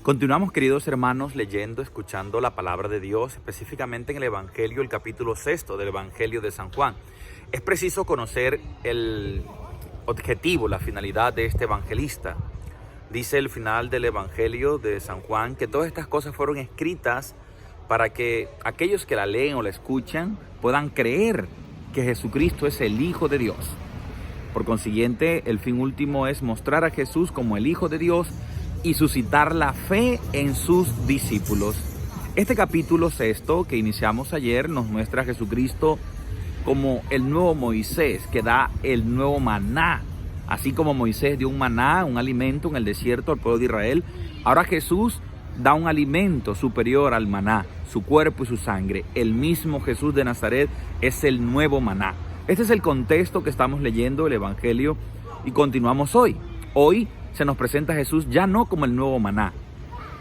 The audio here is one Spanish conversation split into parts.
Continuamos, queridos hermanos, leyendo, escuchando la palabra de Dios, específicamente en el Evangelio, el capítulo 6 del Evangelio de San Juan. Es preciso conocer el objetivo, la finalidad de este evangelista. Dice el final del Evangelio de San Juan que todas estas cosas fueron escritas para que aquellos que la leen o la escuchan puedan creer que Jesucristo es el Hijo de Dios. Por consiguiente, el fin último es mostrar a Jesús como el Hijo de Dios y suscitar la fe en sus discípulos. Este capítulo 6 que iniciamos ayer nos muestra a Jesucristo como el nuevo Moisés que da el nuevo maná. Así como Moisés dio un maná, un alimento en el desierto al pueblo de Israel, ahora Jesús da un alimento superior al maná, su cuerpo y su sangre. El mismo Jesús de Nazaret es el nuevo maná. Este es el contexto que estamos leyendo el Evangelio y continuamos hoy. Hoy se nos presenta a Jesús ya no como el nuevo maná,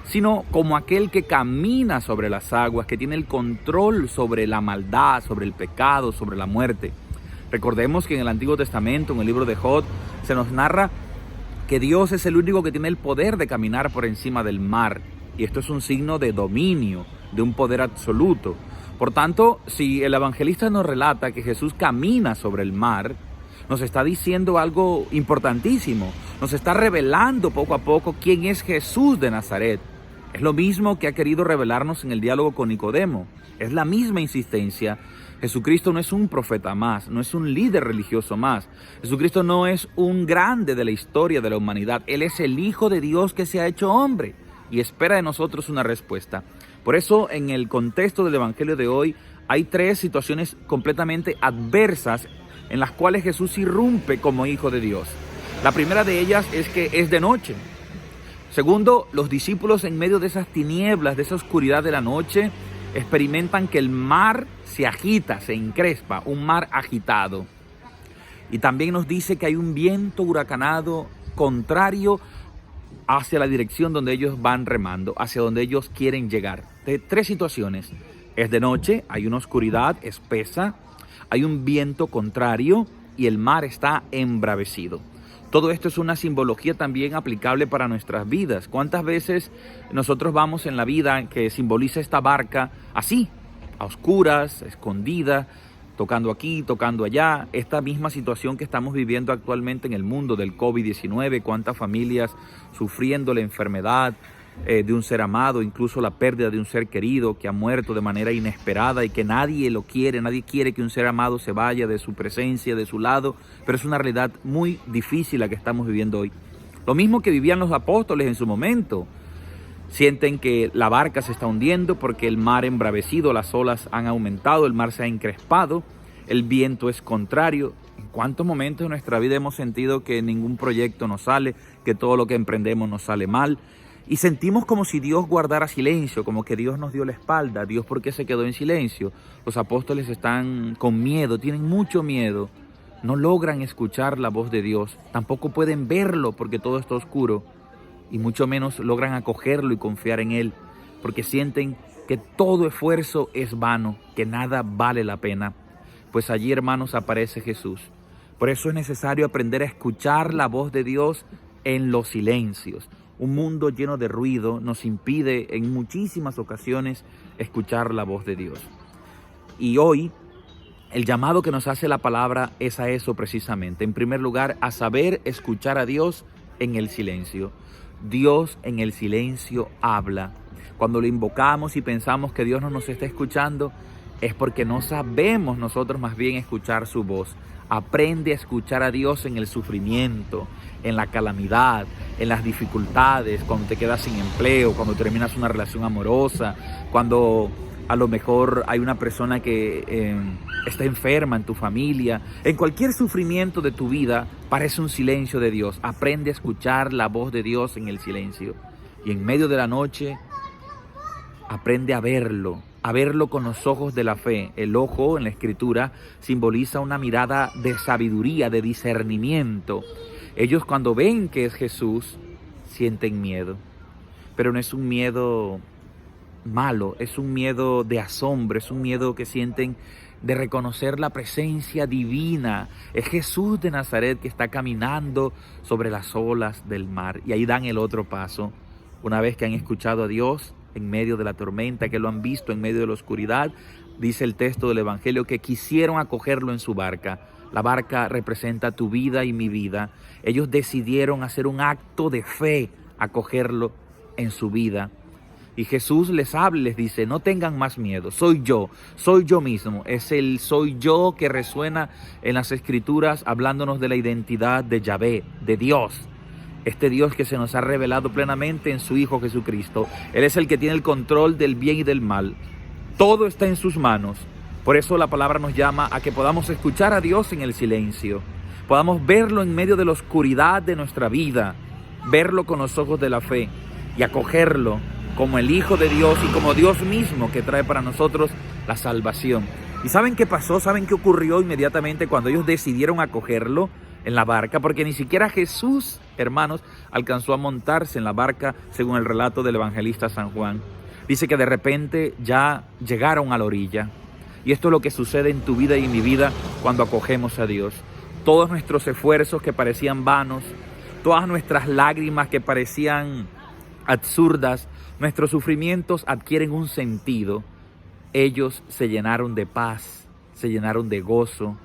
sino como aquel que camina sobre las aguas, que tiene el control sobre la maldad, sobre el pecado, sobre la muerte. Recordemos que en el Antiguo Testamento, en el libro de Job, se nos narra que Dios es el único que tiene el poder de caminar por encima del mar. Y esto es un signo de dominio, de un poder absoluto. Por tanto, si el evangelista nos relata que Jesús camina sobre el mar, nos está diciendo algo importantísimo. Nos está revelando poco a poco quién es Jesús de Nazaret. Es lo mismo que ha querido revelarnos en el diálogo con Nicodemo. Es la misma insistencia. Jesucristo no es un profeta más, no es un líder religioso más. Jesucristo no es un grande de la historia de la humanidad. Él es el Hijo de Dios que se ha hecho hombre y espera de nosotros una respuesta. Por eso, en el contexto del Evangelio de hoy, hay tres situaciones completamente adversas en las cuales Jesús irrumpe como Hijo de Dios. La primera de ellas es que es de noche. Segundo, los discípulos en medio de esas tinieblas, de esa oscuridad de la noche, experimentan que el mar se agita, se encrespa, un mar agitado. Y también nos dice que hay un viento huracanado contrario hacia la dirección donde ellos van remando, hacia donde ellos quieren llegar. De tres situaciones. Es de noche, hay una oscuridad espesa, hay un viento contrario y el mar está embravecido. Todo esto es una simbología también aplicable para nuestras vidas. ¿Cuántas veces nosotros vamos en la vida que simboliza esta barca así, a oscuras, escondida, tocando aquí, tocando allá? Esta misma situación que estamos viviendo actualmente en el mundo del COVID-19, cuántas familias sufriendo la enfermedad de un ser amado, incluso la pérdida de un ser querido que ha muerto de manera inesperada y que nadie lo quiere, nadie quiere que un ser amado se vaya de su presencia, de su lado, pero es una realidad muy difícil la que estamos viviendo hoy. Lo mismo que vivían los apóstoles en su momento. Sienten que la barca se está hundiendo porque el mar embravecido, las olas han aumentado, el mar se ha encrespado, el viento es contrario. ¿En cuántos momentos de nuestra vida hemos sentido que ningún proyecto nos sale, que todo lo que emprendemos nos sale mal? Y sentimos como si Dios guardara silencio, como que Dios nos dio la espalda. Dios, ¿por qué se quedó en silencio? Los apóstoles están con miedo, tienen mucho miedo. No logran escuchar la voz de Dios. Tampoco pueden verlo porque todo está oscuro. Y mucho menos logran acogerlo y confiar en Él, porque sienten que todo esfuerzo es vano, que nada vale la pena. Pues allí, hermanos, aparece Jesús. Por eso es necesario aprender a escuchar la voz de Dios en los silencios. Un mundo lleno de ruido nos impide en muchísimas ocasiones escuchar la voz de Dios. Y hoy, el llamado que nos hace la palabra es a eso precisamente. En primer lugar, a saber escuchar a Dios en el silencio. Dios en el silencio habla. Cuando lo invocamos y pensamos que Dios no nos está escuchando, es porque no sabemos nosotros más bien escuchar su voz. Aprende a escuchar a Dios en el sufrimiento, en la calamidad, en las dificultades, cuando te quedas sin empleo, cuando terminas una relación amorosa, cuando a lo mejor hay una persona que está enferma en tu familia. En cualquier sufrimiento de tu vida parece un silencio de Dios. Aprende a escuchar la voz de Dios en el silencio. Y en medio de la noche, aprende a verlo con los ojos de la fe. El ojo en la Escritura simboliza una mirada de sabiduría, de discernimiento. Ellos cuando ven que es Jesús, sienten miedo. Pero no es un miedo malo, es un miedo de asombro, es un miedo que sienten de reconocer la presencia divina. Es Jesús de Nazaret que está caminando sobre las olas del mar. Y ahí dan el otro paso. una vez que han escuchado a Dios en medio de la tormenta, que lo han visto en medio de la oscuridad, dice el texto del Evangelio que quisieron acogerlo en su barca. La barca representa tu vida y mi vida. Ellos decidieron hacer un acto de fe, acogerlo en su vida. Y Jesús les habla y les dice, no tengan más miedo, soy yo mismo. Es el soy yo que resuena en las Escrituras hablándonos de la identidad de Yahvé, de Dios. Este Dios que se nos ha revelado plenamente en su Hijo Jesucristo. Él es el que tiene el control del bien y del mal. Todo está en sus manos. Por eso la palabra nos llama a que podamos escuchar a Dios en el silencio. Podamos verlo en medio de la oscuridad de nuestra vida. Verlo con los ojos de la fe y acogerlo como el Hijo de Dios y como Dios mismo que trae para nosotros la salvación. ¿Y saben qué pasó? ¿Saben qué ocurrió inmediatamente cuando ellos decidieron acogerlo en la barca? Porque ni siquiera Jesús, hermanos, alcanzó a montarse en la barca según el relato del evangelista San Juan. Dice que de repente ya llegaron a la orilla. Y esto es lo que sucede en tu vida y en mi vida cuando acogemos a Dios. Todos nuestros esfuerzos que parecían vanos, todas nuestras lágrimas que parecían absurdas, nuestros sufrimientos adquieren un sentido. Ellos se llenaron de paz, se llenaron de gozo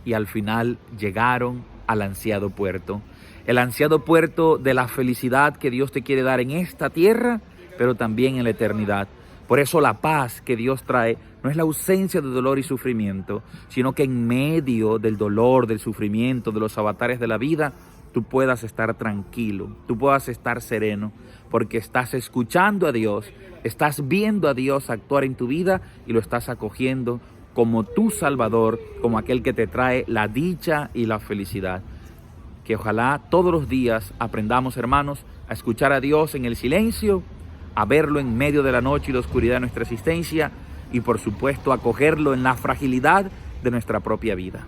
y al final llegaron al ansiado puerto. El ansiado puerto de la felicidad que Dios te quiere dar en esta tierra, pero también en la eternidad. Por eso la paz que Dios trae no es la ausencia de dolor y sufrimiento, sino que en medio del dolor, del sufrimiento, de los avatares de la vida, tú puedas estar tranquilo, tú puedas estar sereno, porque estás escuchando a Dios, estás viendo a Dios actuar en tu vida y lo estás acogiendo como tu Salvador, como aquel que te trae la dicha y la felicidad. Que ojalá todos los días aprendamos, hermanos, a escuchar a Dios en el silencio, a verlo en medio de la noche y la oscuridad de nuestra existencia y por supuesto acogerlo en la fragilidad de nuestra propia vida.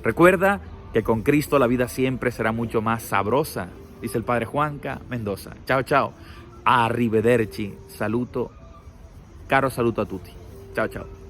Recuerda que con Cristo la vida siempre será mucho más sabrosa, dice el Padre Juanca Mendoza. Chao, chao. Arrivederci. Saluto, caro saluto a tutti. Chao, chao.